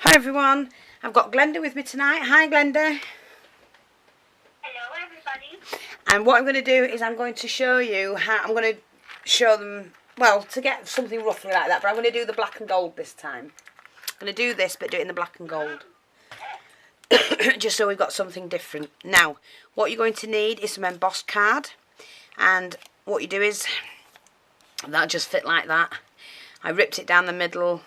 Hi everyone, I've got Glenda with me tonight. Hi Glenda. Hello everybody. And what I'm going to do is I'm going to show you how, I'm going to show them, well, to get something roughly like that, but I'm going to do the black and gold this time. I'm going to do this but do it in the black and gold. Just so we've got something different. Now, what you're going to need is some embossed card. And what you do is, that'll just fit like that. I ripped it down the middle,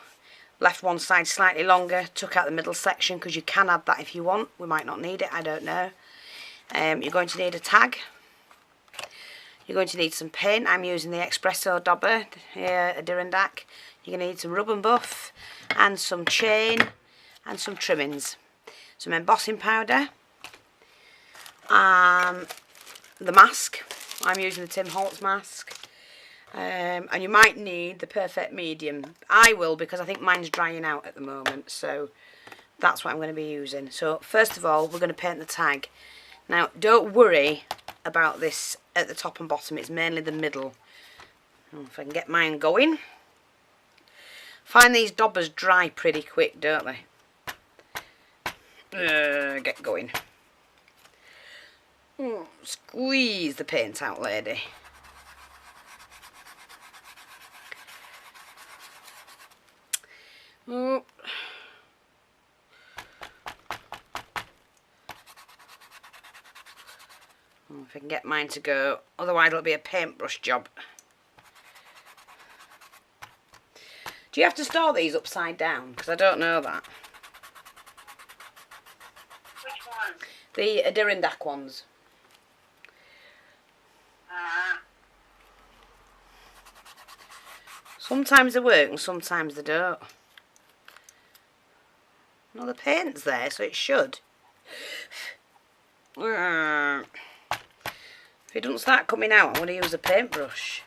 left one side slightly longer, took out the middle section because you can add that if you want. We might not need it, I don't know. You're going to need a tag. You're going to need some paint. I'm using the espresso dauber here, a Adirondack. You're going to need some rub and buff and some chain and some trimmings. Some embossing powder. The mask. I'm using the Tim Holtz mask. And you might need the perfect medium. I will, because I think mine's drying out at the moment, so that's what I'm going to be using. So first of all, we're going to paint the tag. Now don't worry about this at the top and bottom, it's mainly the middle. If I can get mine going. Find these daubers dry pretty quick, don't they? Get going. Squeeze the paint out, lady. Oh. If I can get mine to go, otherwise it'll be a paintbrush job. Do you have to store these upside down? Because I don't know that. Which one? The Adirondack ones. Sometimes they work and sometimes they don't. No, the paint's there, so it should. If it doesn't start coming out, I'm going to use a paintbrush.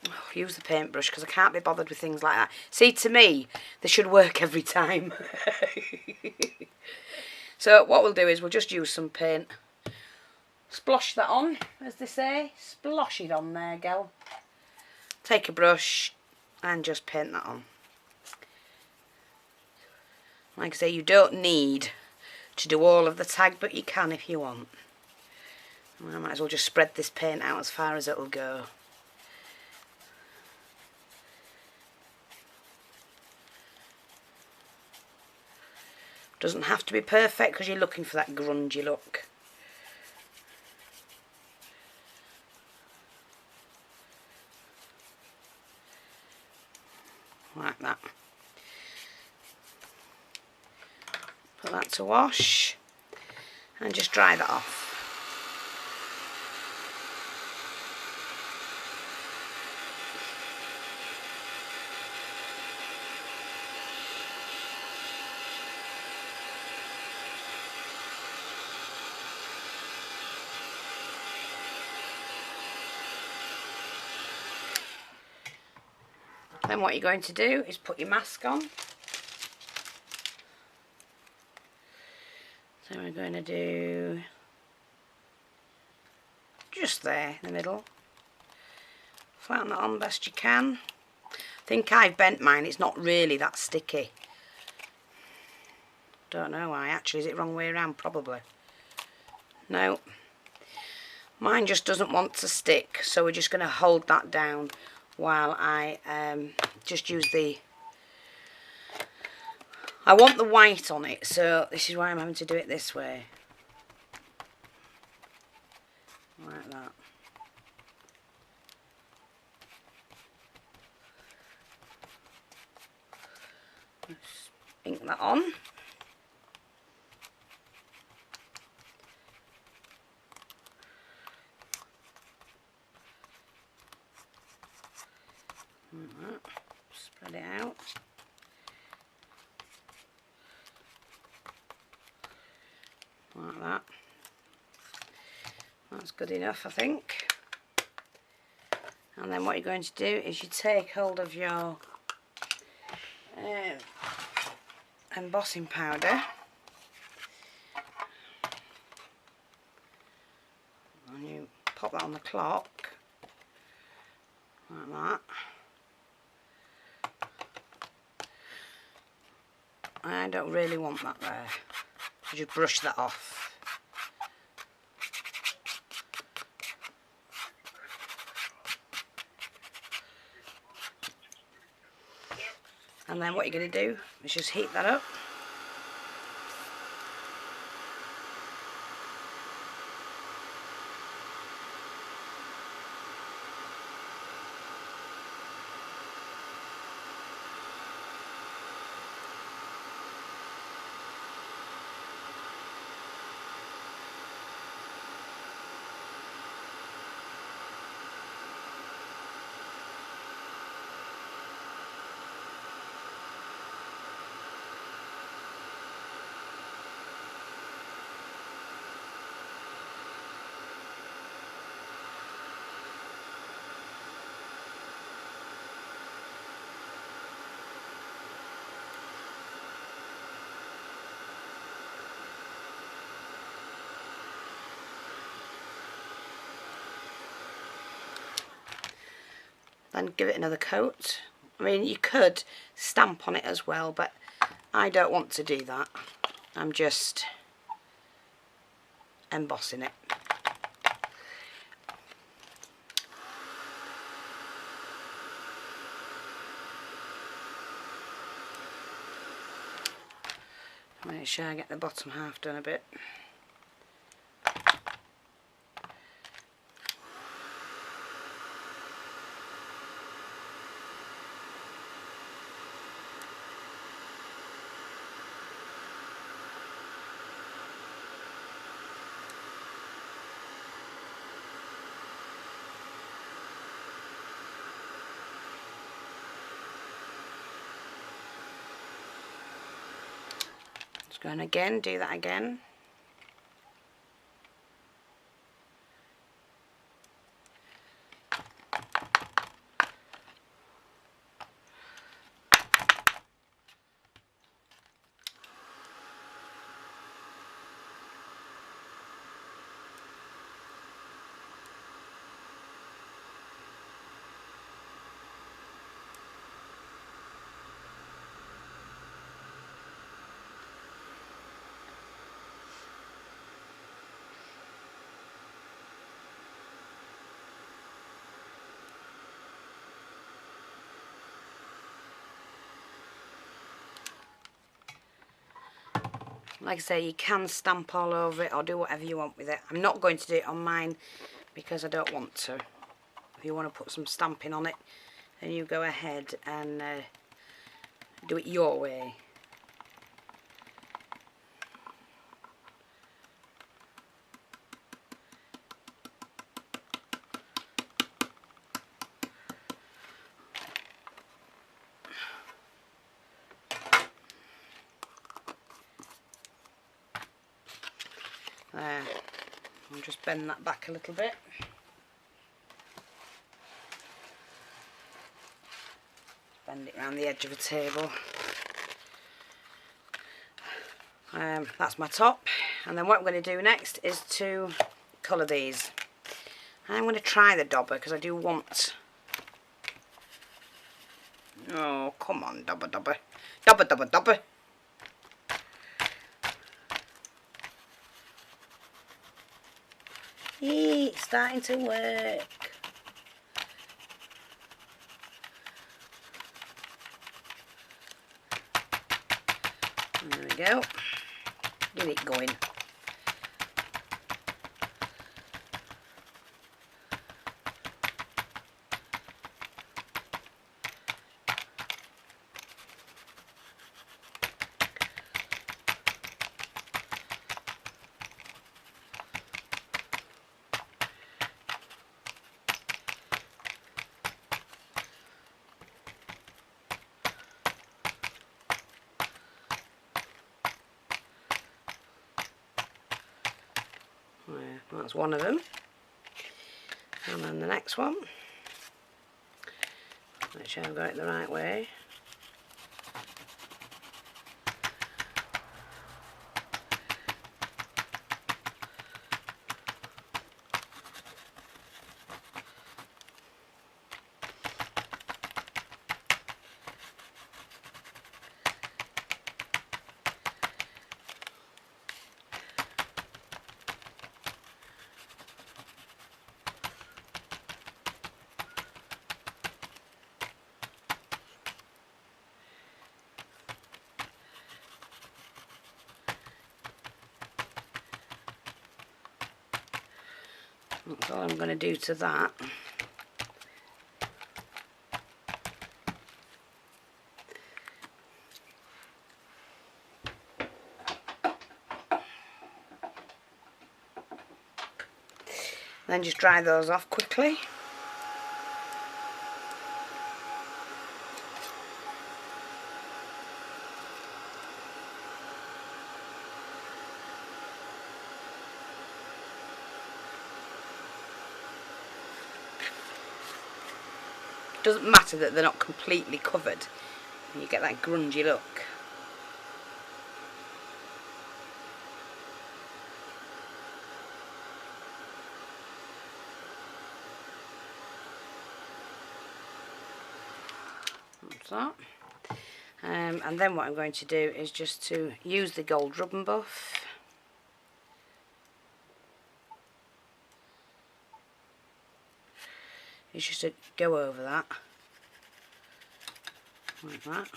Oh, use the paintbrush because I can't be bothered with things like that. See, to me, they should work every time. So what we'll do is we'll just use some paint. Splosh that on, as they say. Splosh it on there, girl. Take a brush and just paint that on. Like I say, you don't need to do all of the tag, but you can if you want. I might as well just spread this paint out as far as it'll go. Doesn't have to be perfect because you're looking for that grungy look. Like that. Put that to wash and just dry that off. Then what you're going to do is put your mask on. So we're going to do just there in the middle. Flatten that on best you can. I think I've bent mine, it's not really that sticky. Don't know why, actually, is it wrong way around? Probably. No. Mine just doesn't want to stick, so we're just going to hold that down while I just use the... I want the white on it, so this is why I'm having to do it this way. Like that. Just ink that on. Like that. Spread it out. Like that. That's good enough, I think. And then what you're going to do is you take hold of your embossing powder and you pop that on the clock like that. I don't really want that there. I just brush that off. And then what you're going to do is just heat that up. Then give it another coat. I mean, you could stamp on it as well, but I don't want to do that. I'm just embossing it. Make sure I get the bottom half done a bit. Go on again, do that again. Like I say, you can stamp all over it or do whatever you want with it. I'm not going to do it on mine because I don't want to. If you want to put some stamping on it, then you go ahead and do it your way. There, I'll just bend that back a little bit. Bend it around the edge of the table. That's my top, and then what I'm going to do next is to colour these. I'm going to try the dauber because I do want... Oh, come on, dauber, dauber. Dauber, dauber, dauber. It's starting to work. There we go. Get it going. That's one of them, and then the next one, make sure I've got it the right way. That's all I'm going to do to that. Then just dry those off quickly. Doesn't matter that they're not completely covered. You get that grungy look. That's that. And then what I'm going to do is just to use the gold rub and buff. It's just to go over that, like that.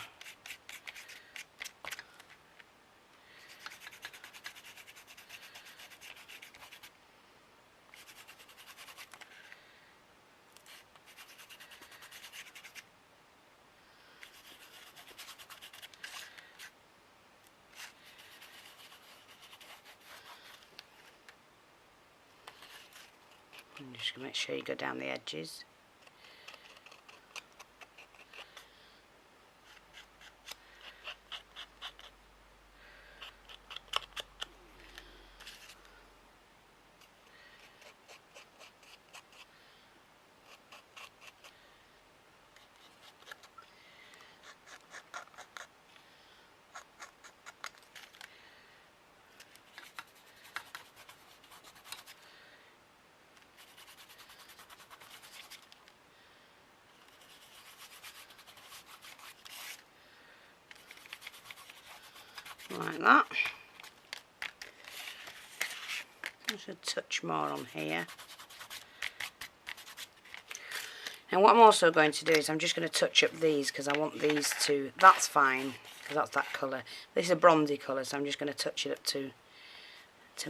And just make sure you go down the edges. Like that. Just a touch more on here. And what I'm also going to do is I'm just going to touch up these because I want these to, that's fine because that's that colour. This is a bronzy colour, so I'm just going to touch it up to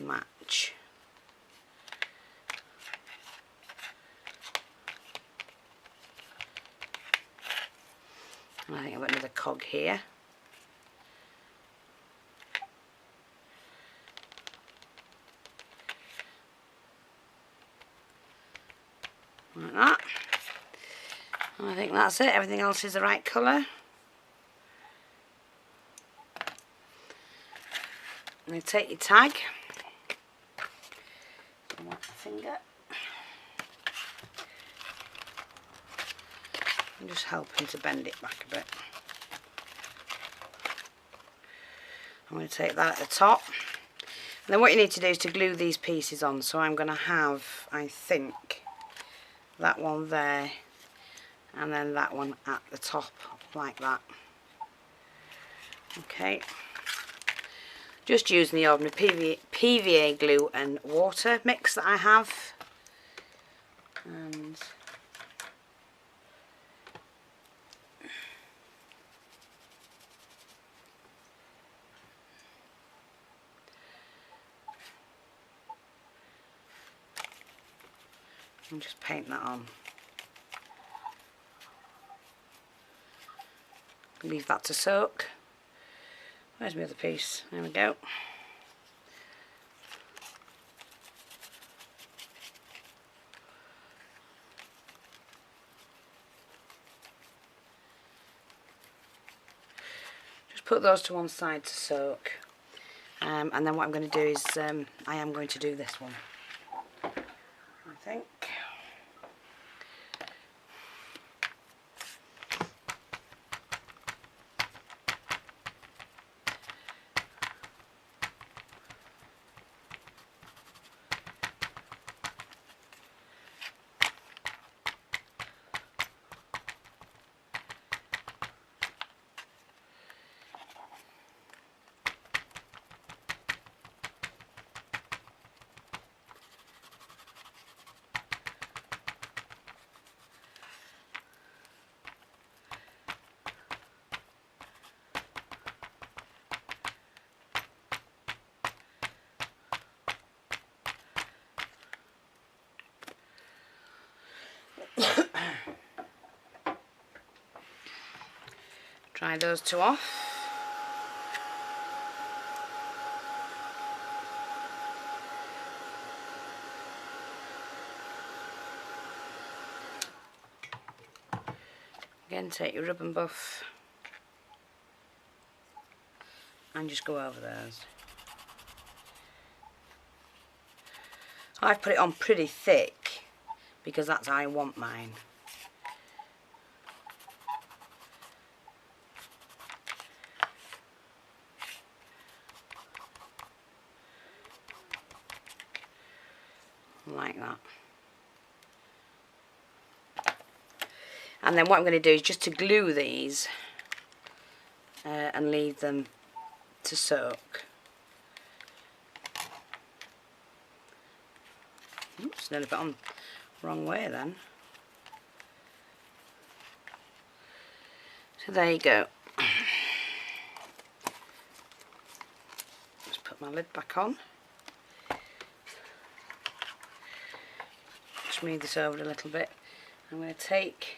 match. And I think I've got another cog here. Like that. And I think that's it. Everything else is the right colour. Now take your tag. And that finger. And just helping to bend it back a bit. I'm going to take that at the top. And then what you need to do is to glue these pieces on. So I'm going to have, I think, that one there and then that one at the top like that. Okay, just using the ordinary PVA glue and water mix that I have, and just paint that on. Leave that to soak. Where's my other piece? There we go. Just put those to one side to soak. And then what I'm going to do is I am going to do this one, I think. Pry those two off. Again, take your rub and buff and just go over those. I've put it on pretty thick because that's how I want mine. Like that. And then what I'm going to do is just to glue these and leave them to soak. Oops, nearly put on the wrong way then. So there you go. Just put my lid back on. Smooth this over a little bit. I'm going to take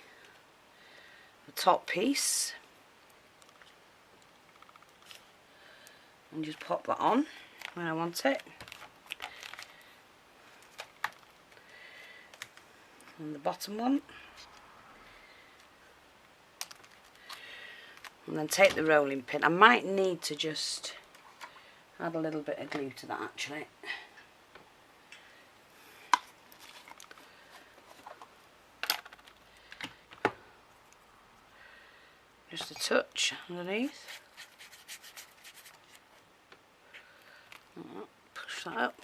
the top piece and just pop that on when I want it. And the bottom one. And then take the rolling pin. I might need to just add a little bit of glue to that actually. Just a touch underneath. Push that up.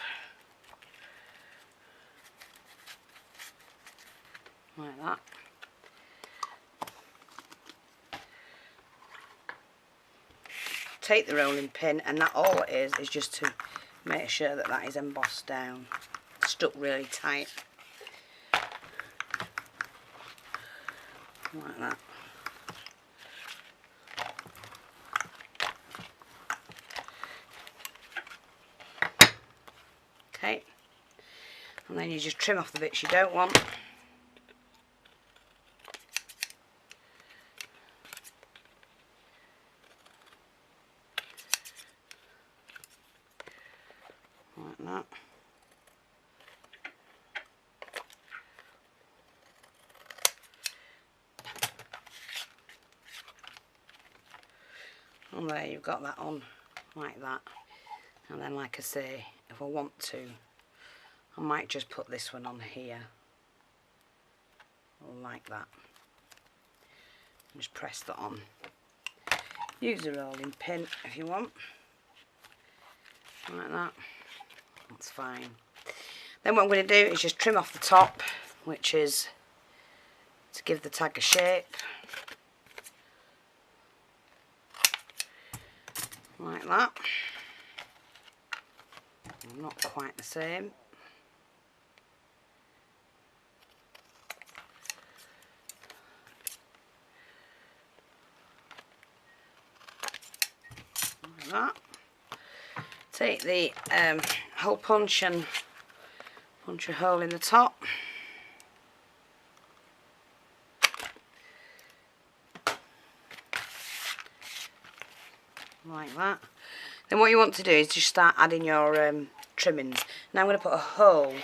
Like that. Take the rolling pin, and that all it is just to make sure that that is embossed down, stuck really tight. Like that. Okay, and then you just trim off the bits you don't want. Like that. And there you've got that on like that. And then like I say, if I want to, I might just put this one on here like that and just press that on. Use a rolling pin if you want, like that. That's fine. Then what I'm going to do is just trim off the top, which is to give the tag a shape, like that. Not quite the same. Like that. Take the hole punch and punch a hole in the top. Like that. Then what you want to do is just start adding your trimmings. Now I'm going to put a hole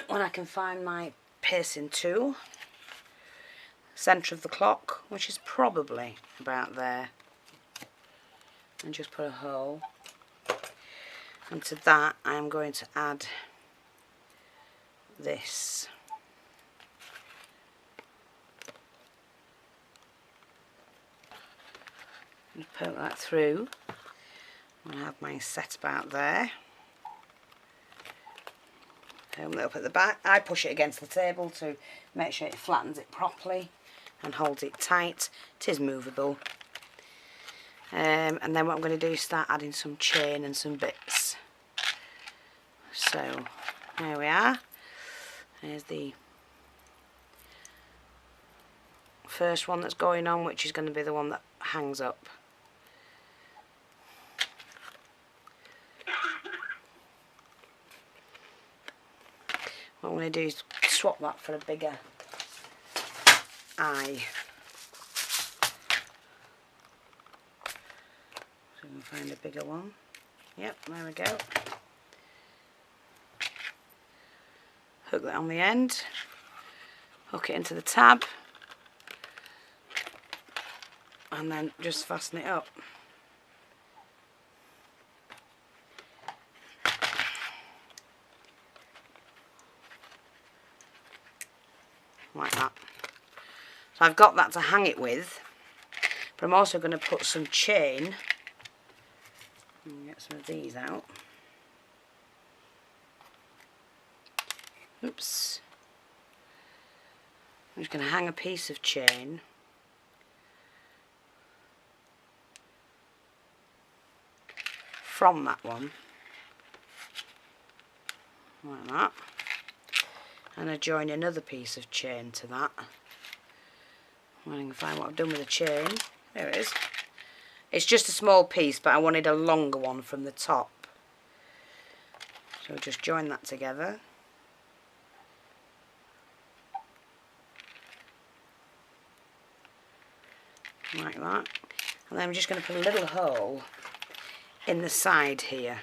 when I can find my piercing tool. Centre of the clock, which is probably about there. And just put a hole. And to that I'm going to add this. And poke that through. I have mine set about there. Hold it up at the back. I push it against the table to make sure it flattens it properly and holds it tight. It is movable. And then what I'm going to do is start adding some chain and some bits. So there we are. There's the first one that's going on, which is going to be the one that hangs up. What I'm going to do is swap that for a bigger eye. I'm going to find a bigger one. Yep, there we go. Hook that on the end. Hook it into the tab. And then just fasten it up. Like that. So I've got that to hang it with, but I'm also going to put some chain. Get some of these out. Oops. I'm just going to hang a piece of chain from that one, like that. And I join another piece of chain to that. I can find what I've done with the chain. There it is. It's just a small piece, but I wanted a longer one from the top. So just join that together. Like that. And then I'm just going to put a little hole in the side here.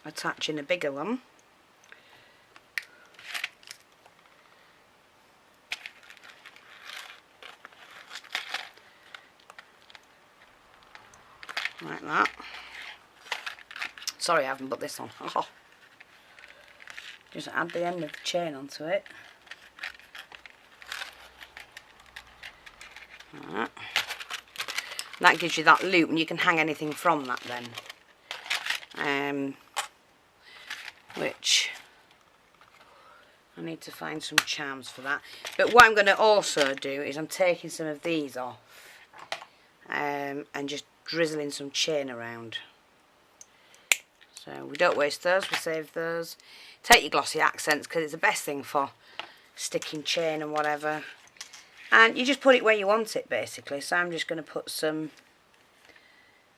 Attaching a bigger one. Like that. Sorry I haven't put this on. Oh. Just add the end of the chain onto it. Like that. That gives you that loop, and you can hang anything from that then. Which I need to find some charms for that. But what I'm going to also do is I'm taking some of these off and just drizzling some chain around. So we don't waste those, we save those. Take your glossy accents because it's the best thing for sticking chain and whatever. And you just put it where you want it basically. So I'm just going to put some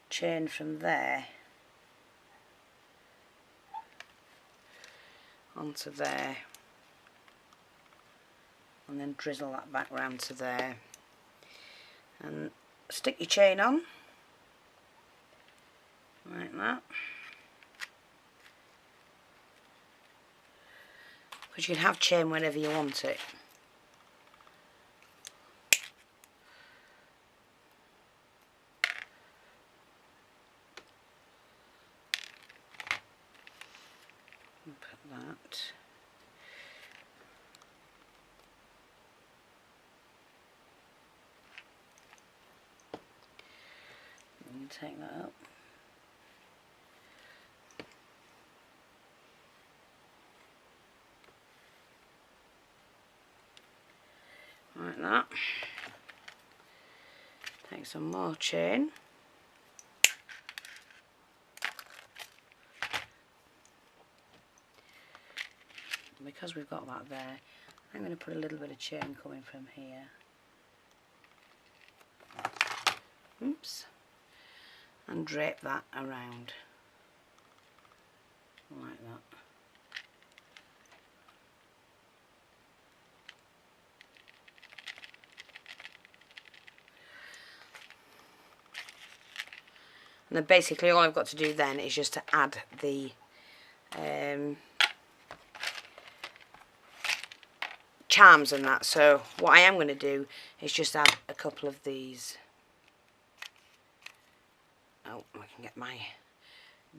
chain from there onto there, and then drizzle that back round to there, and stick your chain on like that, because you can have chain whenever you want it. Put that. And take that up. Like that. Take some more chain. Because we've got that there, I'm going to put a little bit of chain coming from here. Oops. And drape that around. Like that. And then basically all I've got to do then is just to add the charms and that. So what I am going to do is just add a couple of these. Oh, I can get my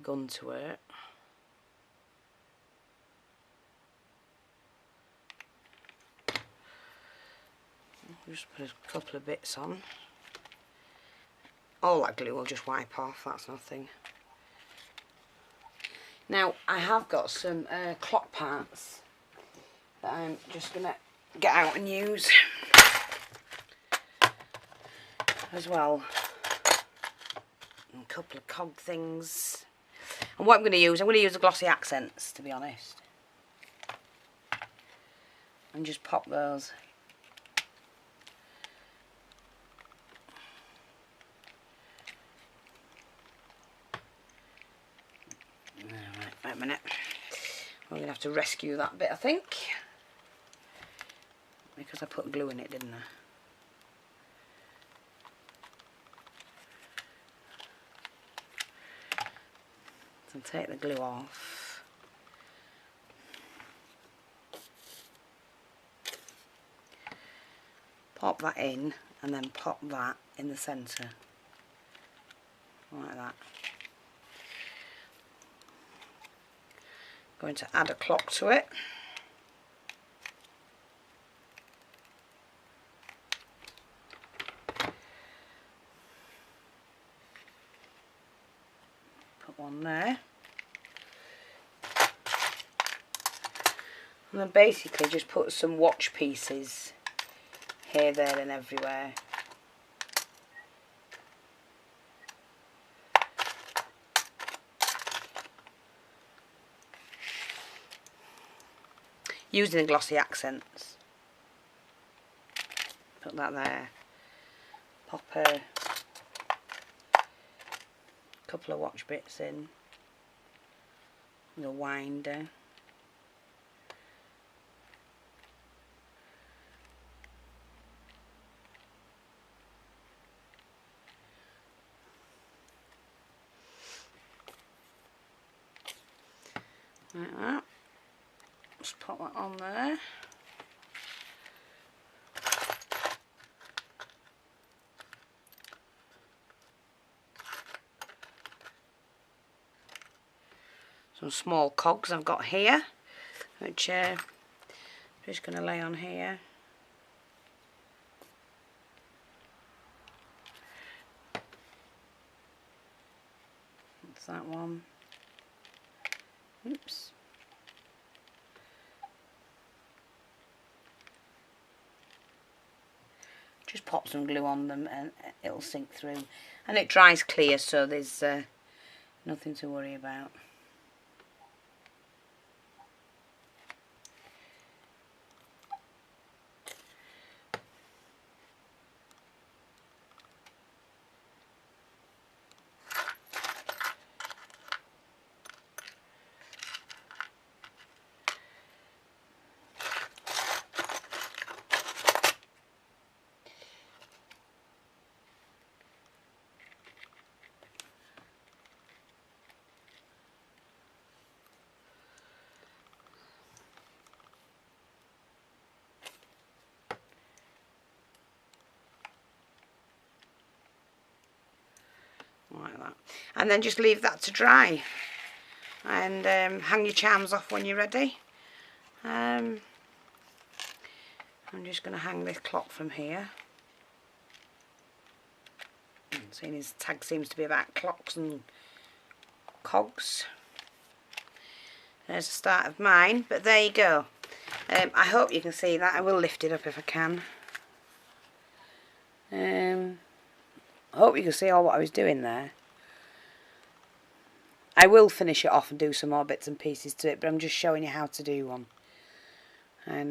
gun to work. Just put a couple of bits on. All that glue will just wipe off, that's nothing. Now I have got some clock parts that I'm just going to get out and use as well. And a couple of cog things. And what I'm going to use the glossy accents, to be honest. And just pop those. Wait a minute. We're going to have to rescue that bit, I think. because I put glue in it, didn't I? So take the glue off. Pop that in and then pop that in the centre. Like that. Going to add a clock to it. Put one there. And then basically just put some watch pieces here, there and everywhere. Using the glossy accents. Put that there. Pop a couple of watch bits in. The winder. Like that. Just pop that on there. Some small cogs I've got here, which I'm just going to lay on here. That's that one. Oops. Just pop some glue on them and it'll sink through. And it dries clear, so there's nothing to worry about. Like that. And then just leave that to dry. And hang your charms off when you're ready. I'm just going to hang this clock from here. Seeing his tag seems to be about clocks and cogs. There's the start of mine, but there you go. I hope you can see that. I will lift it up if I can. I hope you can see all what I was doing there. I will finish it off and do some more bits and pieces to it, but I'm just showing you how to do one. And